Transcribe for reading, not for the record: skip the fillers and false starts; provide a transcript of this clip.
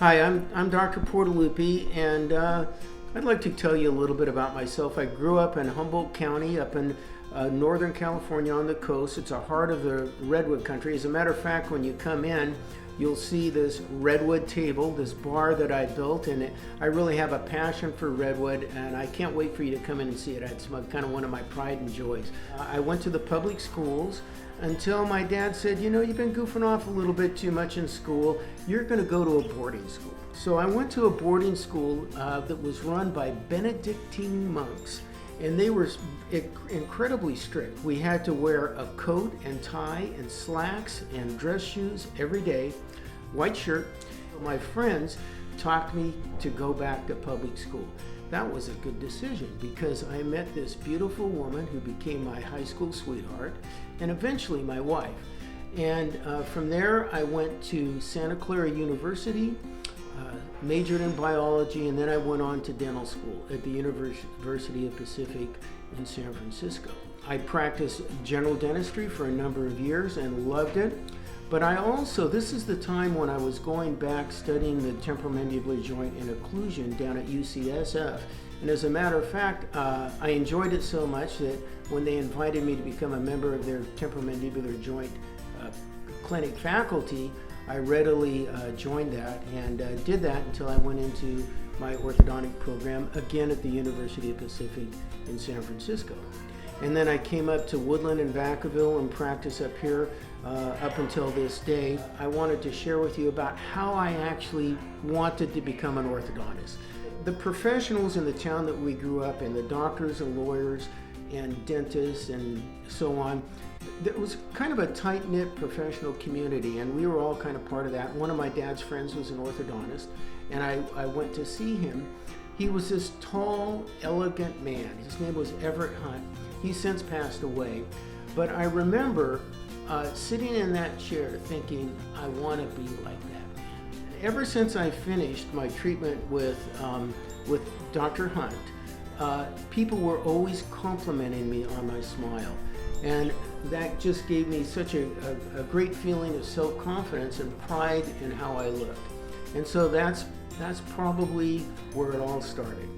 Hi, I'm Dr. Portalupi, and I'd like to tell you a little bit about myself. I grew up in Humboldt County, up in Northern California on the coast. It's a heart of the redwood country. As a matter of fact, when you come in, you'll see this redwood table, this bar that I built, and I really have a passion for redwood, and I can't wait for you to come in and see it. It's kind of one of my pride and joys. I went to the public schools until my dad said, you know, you've been goofing off a little bit too much in school. You're going to go to a boarding school. So I went to a boarding school that was run by Benedictine monks, and they were incredibly strict. We had to wear a coat and tie and slacks and dress shoes every day, white shirt. My friends talked me to go back to public school. That was a good decision because I met this beautiful woman who became my high school sweetheart and eventually my wife. And from there I went to Santa Clara University, majored in biology, and then I went on to dental school at the University of Pacific in San Francisco. I practiced general dentistry for a number of years and loved it. But I also, this is the time when I was going back studying the temporomandibular joint and occlusion down at UCSF. And as a matter of fact, I enjoyed it so much that when they invited me to become a member of their temporomandibular joint clinic faculty, I readily joined that and did that until I went into my orthodontic program again at the University of Pacific in San Francisco. And then I came up to Woodland and Vacaville and practiced up here up until this day. I wanted to share with you about how I actually wanted to become an orthodontist. The professionals in the town that we grew up in, the doctors and lawyers and dentists and so on, it was kind of a tight-knit professional community, and we were all kind of part of that. One of my dad's friends was an orthodontist, and I went to see him. He was this tall, elegant man. His name was Everett Hunt. He's since passed away, but I remember sitting in that chair thinking, I want to be like that man. Ever since I finished my treatment with Dr. Hunt, people were always complimenting me on my smile. And that just gave me such a great feeling of self-confidence and pride in how I looked. And so that's probably where it all started.